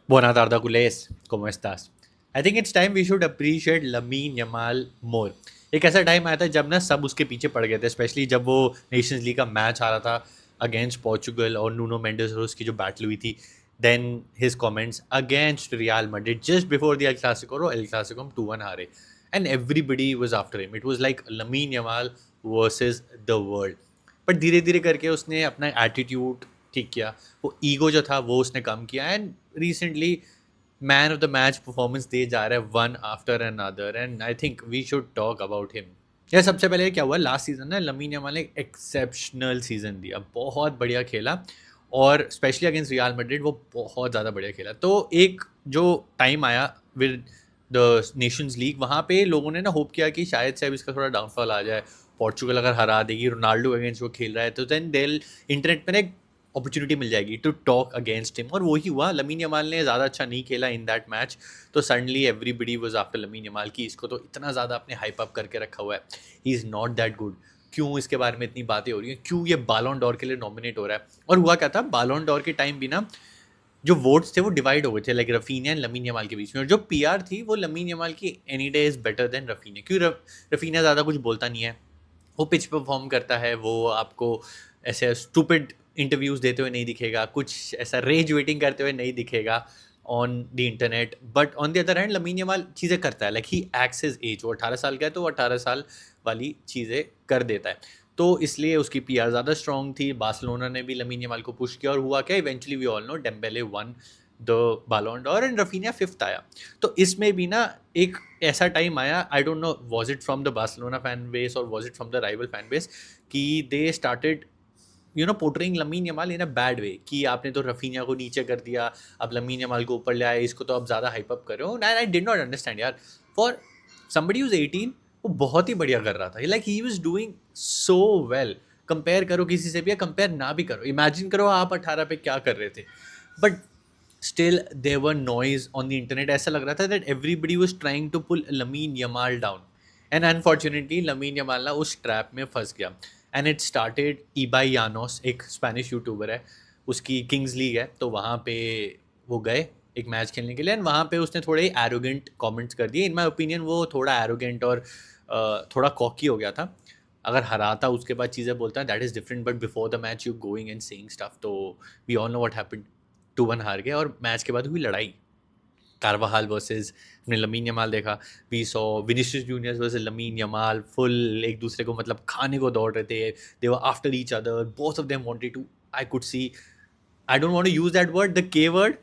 Buona tarde, culés. ¿Cómo estás? I think it's time we should appreciate Lamine Yamal more. एक ऐसा time आया था जब ना सब उसके पीछे पड़ गए थे, स्पेशली जब वो नेशंस लीग का मैच आ रहा था अगेंस्ट पोर्चुगल और नूनो मेंडेस और उसकी जो बैटल हुई थी. Then his comments against Real Madrid just before the El Clasico, और एल क्लासिको हम 2-1 हारे. And everybody was after him. It was like Lamine Yamal versus the world. But धीरे धीरे करके उसने अपना एटीट्यूड ठीक किया. वो ईगो जो था वो उसने कम किया. And recently man of the match performance दिए जा रहा है one after another. And I think we should talk about him. यार सबसे पहले क्या हुआ लास्ट सीजन ना, लमीन यमाल ने एक एक्सेप्शनल सीजन दिया, बहुत बढ़िया खेला. और स्पेशली अगेंस्ट रियल मैड्रिड वो बहुत ज़्यादा बढ़िया खेला. तो एक जो टाइम आया विद द नेशंस लीग, वहाँ पे लोगों ने ना होप किया कि शायद से अब इसका थोड़ा डाउनफॉल आ जाए. पोर्चुगल अगर हरा देगी, रोनाल्डो अगेंस्ट वो खेल रहा है, तो देन डेल इंटरनेट पर एक अपॉर्चुनिटी मिल जाएगी टू टॉक अगेंस्ट हिम. और वही हुआ. लमीन यमाल ने ज़्यादा अच्छा नहीं खेला इन दैट मैच, तो suddenly everybody was after Lamine Yamal की इसको तो इतना ज़्यादा अपने हाइप अप करके रखा हुआ है. He is not that good. क्यों इसके बारे में इतनी बातें हो रही हैं, क्यों ये बालोन डोर के लिए नॉमिनेट हो रहा है. और हुआ क्या था, बालोन डोर के टाइम भी ना जो वोट्स थे वो डिवाइड हो गए थे, like Raphinha and lamin Yamal के बीच में. और जो पीआर थी वो लमीन यमाल की any day is better than Raphinha. क्यों? रफीनिया ज़्यादा कुछ बोलता नहीं है, वो पिच परफॉर्म करता है, वो आपको ऐसे स्टूपिड इंटरव्यूज देते हुए नहीं दिखेगा, कुछ ऐसा रेज वेटिंग करते हुए नहीं दिखेगा on the internet. But on the other hand Lamine Yamal चीज़ें करता है, like he acts his age. वो 18 साल का है तो वो 18 साल वाली चीज़ें कर देता है. तो इसलिए उसकी पीआर ज़्यादा स्ट्रॉन्ग थी. बार्सिलोना ने भी लमीन यमाल को पुश किया, और हुआ क्या, eventually we all know Dembele won the Ballon d'Or and Raphinha fifth आया. तो इसमें भी ना एक ऐसा टाइम आया, I don't know was it from the Barcelona fan base और was it from the rival fan base, कि they started portraying Lamine Yamal in a bad way, कि आपने तो रफीनिया को नीचे कर दिया, अब लमीन यमाल को ऊपर ले आए, इसको तो अब ज़्यादा हाइप अप कर रहे हो. आई डिड नॉट अंडरस्टैंड यार. फॉर समबडी हुज 18, वो बहुत ही बढ़िया कर रहा था, like he was doing so well. Compare करो किसी से भी या कंपेयर ना भी करो, इमेजिन करो आप 18 पे क्या कर रहे थे. But still there were noise on the internet. ऐसा लग रहा था that everybody was trying to pull Lamine Yamal down. And unfortunately Lamine Yamal ना उस ट्रैप में फंस गया. And it started Ibai Llanos, एक स्पेनिश यूट्यूबर है, उसकी किंग्स लीग है, तो वहाँ पे वो गए एक मैच खेलने के लिए. एंड वहाँ पे उसने थोड़े एरोगेंट कमेंट्स कर दिए. इन माय ओपिनियन वो थोड़ा एरोगेंट और थोड़ा कॉकी हो गया था. अगर हराता उसके बाद चीज़ें बोलता है that is different, but before the match you going and saying stuff, तो we all know what happened. 2-1 हार गए और मैच के बाद हुई लड़ाई. कार्वाहाल वर्सेस हमने लमीन यमाल देखा. We saw Vinicius juniors versus Lamine Yamal, full एक दूसरे को मतलब खाने को दौड़ रहे थे. They were after each other, both of them wanted to, I could see, I don't want to use that word, the K word.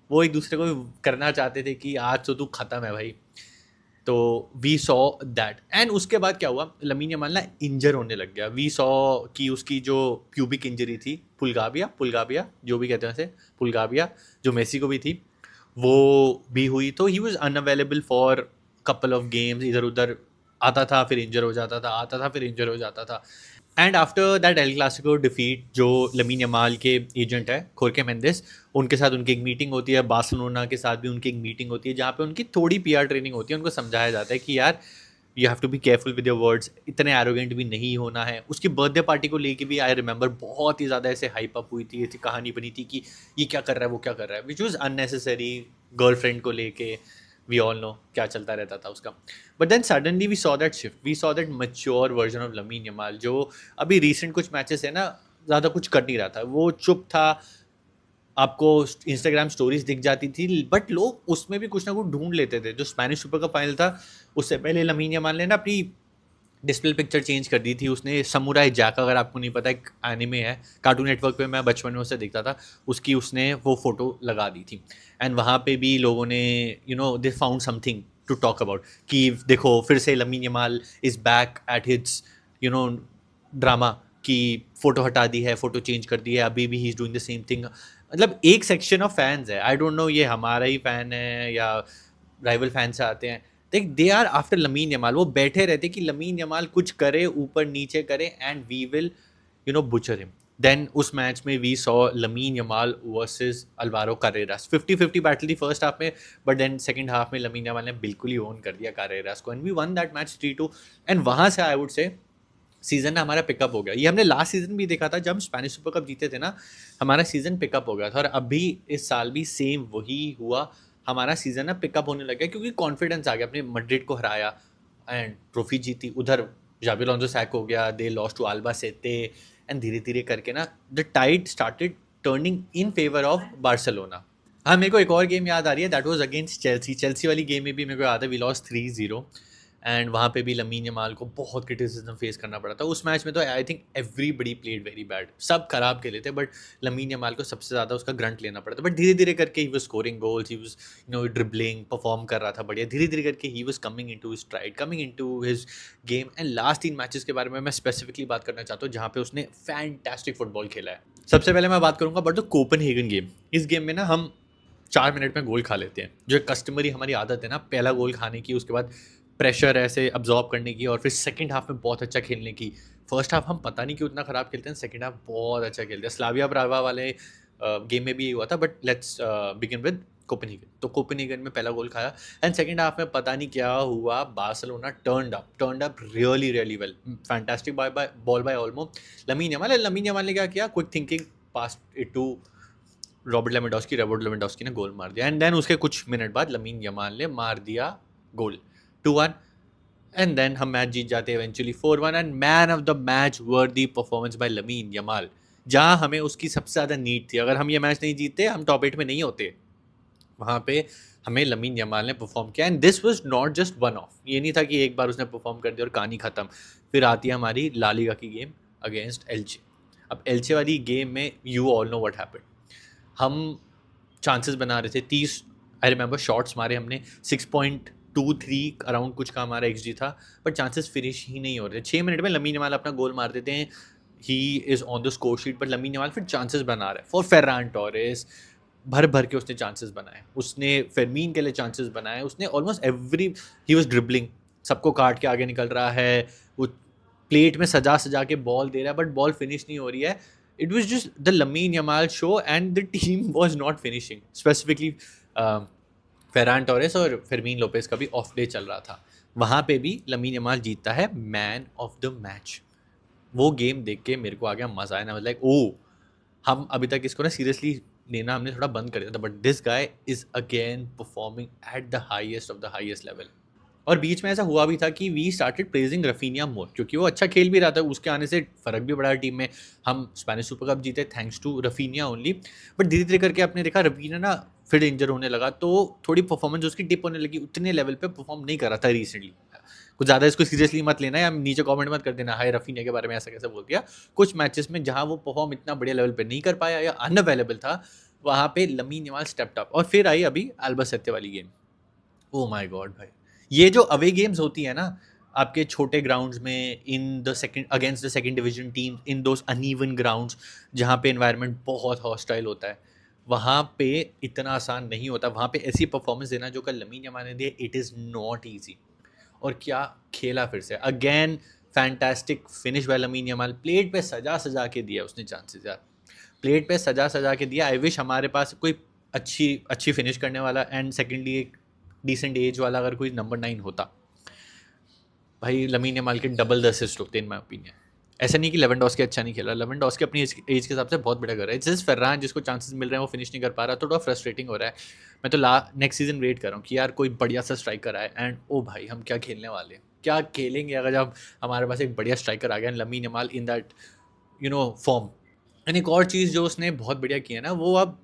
वो एक दूसरे को करना चाहते थे कि आज तो तू खत्म है भाई. तो वी सॉ दैट. एंड उसके बाद क्या हुआ, लमीन यमाल ना इंजर होने लग गया. वी सॉ कि उसकी जो प्यूबिक इंजरी थी, पुलगाबिया पुलगाबिया जो भी कहते हैं उसे, पुलगाबिया, जो मेसी को भी थी, वो भी हुई. तो he was unavailable for couple of games. इधर उधर आता था फिर इंजर हो जाता था, आता था फिर इंजर हो जाता था. And after that El Clasico defeat, जो लमीन यमाल के एजेंट है खोरके मेंदेस, उनके साथ उनकी एक मीटिंग होती है. बार्सिलोना के साथ भी उनकी एक मीटिंग होती है, जहाँ पे उनकी थोड़ी पीआर ट्रेनिंग होती है. उनको समझाया जाता है कि यार you have to be careful with your words, इतने एरोगेंट भी नहीं होना है. उसकी बर्थडे पार्टी को लेके भी आई रिमेंबर बहुत ही ज़्यादा ऐसे हाइप अप हुई थी, ऐसी कहानी बनी थी कि ये क्या कर रहा है, वो क्या कर रहा है, विच वॉज अननेसेसरी. गर्लफ्रेंड को लेके वी ऑल नो क्या चलता रहता था उसका. But then suddenly we saw that shift, we saw that mature version of Lamine Yamal, जो अभी रिसेंट कुछ मैचेस है ना ज़्यादा कुछ कर नहीं रहा था. वो चुप था, आपको इंस्टाग्राम स्टोरीज दिख जाती थी, बट लोग उसमें भी कुछ ना कुछ ढूंढ लेते थे. जो स्पेनिश सुपर का फाइनल था, उससे पहले लमीन यमाल ने ना अपनी डिस्प्ले पिक्चर चेंज कर दी थी. उसने समुराई जैक, अगर आपको नहीं पता, एक एनिमे है कार्टून नेटवर्क पे, मैं बचपन में उसे देखता था, उसकी उसने वो फोटो लगा दी थी. एंड वहाँ पे भी लोगों ने they found something to talk about, कि देखो फिर से Lamine Yamal is back at hits you know drama, कि फ़ोटो हटा दी है, फ़ोटो चेंज कर दी है, अभी भी he is doing the same thing. मतलब एक सेक्शन ऑफ फैंस है, आई डोंट नो ये हमारा ही फ़ैन है या राइवल फैन से आते हैं, देख they are after Lamine Yamal. वो बैठे रहते कि लमीन यमाल कुछ करे, ऊपर नीचे करे, and we will butcher him. Then उस मैच में we saw Lamine Yamal versus Alvaro Carreras. 50-50 battle थी फर्स्ट हाफ में, बट देन सेकंड हाफ में लमीन यमाल ने बिल्कुल ही ओन कर दिया कारेरास को, and we won that match 3-2. And वहाँ से आई वुड से सीजन ना हमारा पिकअप हो गया। ये हमने लास्ट सीजन भी देखा था जब हम स्पेनिश सुपर कप जीते थे ना, हमारा सीजन पिकअप हो गया था। और अभी इस साल भी सेम वही हुआ, हमारा सीजन ना पिकअप होने लग गया क्योंकि कॉन्फिडेंस आ गया, अपने मैड्रिड को हराया एंड ट्रॉफी जीती। उधर जाबी अलोंसो सैक हो गया, they lost to Albacete, and धीरे धीरे करके ना the tide started turning in favour of Barcelona. हाँ, मेरे को एक और गेम याद आ रही है, that was against Chelsea. Chelsea वाली गेम में भी मेरे को याद है वी लॉस्ट 3-0, एंड वहाँ पे भी लमीन यमाल को बहुत क्रिटिसिज्म फेस करना पड़ा था। उस मैच में तो I think everybody played very bad, सब खराब खेले थे, बट लमीन यमाल को सबसे ज़्यादा उसका ग्रंट लेना पड़ा था। बट धीरे धीरे करके he was scoring goals, he was dribbling, perform कर रहा था बढ़िया। धीरे धीरे करके he was coming into his STRIDE, coming into his game. And last 3 matches के बारे में मैं स्पेसिफिकली बात करना चाहता हूँ जहाँ पे उसने फैंटास्टिक फुटबॉल खेला है। सबसे पहले मैं बात करूँगा बट द कोपेनहेगन गेम। इस गेम में ना हम 4 मिनट में गोल खा लेते हैं, जो एक कस्टमरी हमारी आदत है ना, पहला गोल खाने की, उसके बाद प्रेशर ऐसे अब्जॉर्ब करने की, और फिर सेकंड हाफ में बहुत अच्छा खेलने की। फर्स्ट हाफ हम पता नहीं क्यों उतना ख़राब खेलते हैं, सेकंड हाफ बहुत अच्छा खेलते हैं। स्लाविया ब्रागा वाले गेम में भी यही हुआ था, but let's begin with Copenhagen. तो कोपेनहेगन में पहला गोल खाया, एंड सेकंड हाफ में पता नहीं क्या हुआ, Barcelona turned up really really well. Fantastic ball by Olmo, Lamine Yamal ने क्या किया, quick thinking, pass it to Robert Lewandowski ने गोल मार दिया। एंड देन उसके कुछ मिनट बाद लमीन यमाल ने मार दिया गोल, 2-1, एंड देन हम मैच जीत जाते हैं eventually 4-1। And man of the match वर्दी परफॉर्मेंस बाय लमीन यमाल, जहां हमें उसकी सबसे ज़्यादा नीड थी। अगर हम ये मैच नहीं जीतते, हम टॉप 8 में नहीं होते, वहाँ पे हमें लमीन यमाल ने परफॉर्म किया। And this was not just one of, ये नहीं था कि एक बार उसने परफॉर्म कर दिया और कहानी खत्म। फिर आती है हमारी ला लीगा की गेम अगेंस्ट एल्चे। अब एल्चे वाली गेम में you all know what happened. हम चांसेस बना रहे थे 30, आई रिमेंबर शॉट्स मारे हमने, 6.23 अराउंड कुछ का हमारा XG था, बट चांसेस फिनिश ही नहीं हो रहे थे। 6 मिनट में लमीन यमाल अपना गोल मार देते हैं, he is on the score sheet, but Lamine Yamal फिर चांसेस बना रहा है फॉर फेरान टोरेस, भर भर के उसने चांसेस बनाए, उसने फेरमीन के लिए चांसेस बनाए, उसने almost every, he was dribbling, सबको काट के आगे निकल रहा है, वो प्लेट में सजा सजा के बॉल दे रहा है, बट बॉल फिनिश नहीं हो रही है। It was just the Lamine Yamal show, and the team was not finishing. Specifically, Ferran Torres और फेरमीन लोपेस का भी ऑफ डे चल रहा था। वहाँ पे भी लमीन यमाल जीतता है मैन ऑफ द मैच। वो गेम देख के मेरे को आ गया मजा आया ना, लाइक ओ, हम अभी तक इसको ना सीरियसली लेना हमने थोड़ा बंद कर दिया था, but this guy is again performing at the highest of the highest level. और बीच में ऐसा हुआ भी था कि वी स्टार्टेड प्रेजिंग रफीनिया मोर, क्योंकि वो अच्छा खेल भी रहा था, उसके आने से फ़र्क भी पड़ा टीम में। हम स्पेनिश सुपर कप जीते thanks to Raphinha only, but धीरे धीरे करके आपने देखा रफीनिया ना फिर इंजर होने लगा, तो थोड़ी परफॉर्मेंस उसकी डिप होने लगी, उतने लेवल पे परफॉर्म नहीं कर रहा था रिसेंटली। कुछ ज़्यादा इसको सीरियसली मत लेना, या नीचे कमेंट मत कर देना हाय रफीनिया के बारे में ऐसा कैसे बोल दिया। कुछ मैचेस में जहाँ वो परफॉर्म इतना बढ़िया लेवल पे नहीं कर पाया या अनअवेलेबल था, वहाँ पे लमीन यमाल स्टेप्ड अप। और फिर आई अभी अल्बासेते वाली गेम, ओ माय गॉड भाई, ये जो अवे गेम्स होती है ना आपके छोटे ग्राउंड्स में, in the second against the second division team, in those uneven grounds जहाँ पे एनवायरनमेंट बहुत हॉस्टाइल होता है, वहाँ पे इतना आसान नहीं होता। वहाँ पे ऐसी परफॉर्मेंस देना जो कल लमीन यमाल ने दिया, इट इज़ नॉट ईजी। और क्या खेला फिर से, again fantastic finish by Lamine Yamal, plate पे सजा सजा के दिया उसने चांसेस यार, प्लेट पे सजा सजा के दिया। आई विश हमारे पास कोई अच्छी फिनिश करने वाला, एंड सेकेंडली एक डिसेंट एज वाला अगर कोई नंबर 9 होता, भाई लमीन यमाल के डबल द असिस्ट होते इन माय ओपिनियन। ऐसा नहीं कि लेवेंडोस्की अच्छा नहीं खेला, लेवेंडोस्की अपनी एज के हिसाब से बहुत बड़ा कर रहा है, जिस फर्रान जिसको चांसेस मिल रहे हैं वो फिनिश नहीं कर पा रहा, तो थोड़ा फ्रस्ट्रेटिंग हो रहा है। मैं तो नेक्स्ट सीजन वेट कर रहा हूँ कि यार कोई बढ़िया सा स्ट्राइकर आए, एंड ओ भाई हम क्या खेलने वाले हैं, क्या खेलेंगे अगर जब हमारे पास एक बढ़िया स्ट्राइकर आ गया, lamin Yamal in that form. And एक और चीज़ जो उसने बहुत बढ़िया किया ना, वो अब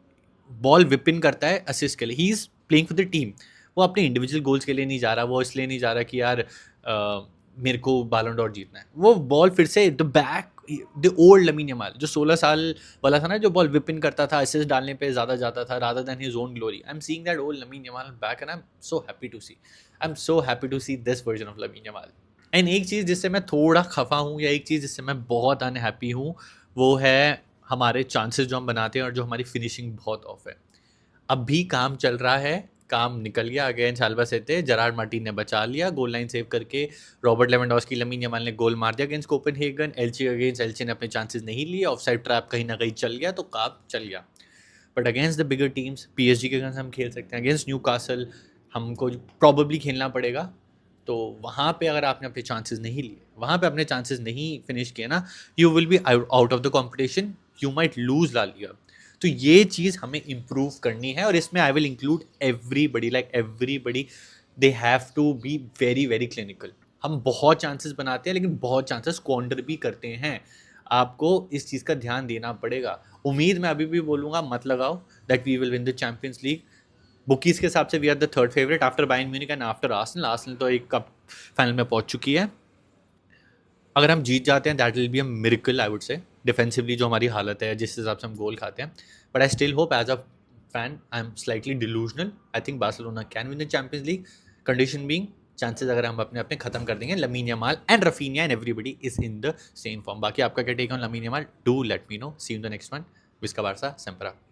बॉल विप इन करता है असिस्ट के लिए, he is playing for the team. वो अपने इंडिविजुअल गोल्स के लिए नहीं जा रहा, वो इसलिए नहीं जा रहा कि यार मेरे को बालन डॉर जीतना है। वो बॉल फिर से the back, the old Lamine Yamal जो 16 साल वाला था ना, जो बॉल विप इन करता था, असिस्ट डालने पे ज़्यादा जाता था rather than his own glory. I am seeing that old Lamine Yamal back, and I am so happy to see, I am so happy to see this version of Lamine Yamal. And एक चीज़ जिससे मैं थोड़ा खफा हूँ, या एक चीज़ जिससे मैं बहुत अनहैप्पी हूँ, वो है हमारे चांसेस जो हम बनाते हैं और जो हमारी फिनिशिंग बहुत ऑफ है। अब भी काम चल रहा है, काम निकल गया अगेंस्ट अल्बासेते, जरार्ड मार्टिन ने बचा लिया गोल लाइन सेव करके, रॉबर्ट लेवेंडोस्की, लमीन यमाल ने गोल मार दिया अगेंस्ट कोपेनहेगन। एल्चे ने अपने चांसेस नहीं लिए, ऑफसाइड ट्रैप कहीं ना कहीं चल गया, तो काम चल गया। But against the bigger teams, PSG के अगेंस्ट हम खेल सकते हैं, अगेंस्ट न्यूकासल हमको प्रॉबेबली खेलना पड़ेगा। तो वहाँ पे अगर आपने अपने चांसेस नहीं लिए, वहाँ पे अपने चांसेस नहीं फिनिश किए ना, you will be out of the competition, you might lose La Liga. तो ये चीज़ हमें इम्प्रूव करनी है, और इसमें I will include everybody, like everybody, they have to be very very clinical. हम बहुत चांसेस बनाते हैं लेकिन बहुत चांसेस स्क्वांडर भी करते हैं, आपको इस चीज़ का ध्यान देना पड़ेगा। उम्मीद मैं अभी भी बोलूँगा मत लगाओ that we will win the Champions League. Bookies के हिसाब से we are the third favourite after Bayern Munich and after Arsenal. Arsenal तो एक कप फाइनल में पहुंच चुकी है। अगर हम जीत जाते हैं that will be a miracle, I would say. Defensively जो हमारी हालत है, जिस हिसाब से हम गोल खाते हैं, but I still hope as a fan, I am slightly delusional. I think Barcelona can win the Champions League, condition being chances अगर हम अपने अपने खत्म कर देंगे। Lamine Yamal and Raphinha and everybody is in the same form. बाकी आपका क्या take on Lamine Yamal? Do let me know. See you in the next one. विस्का बारसा सेम्परा।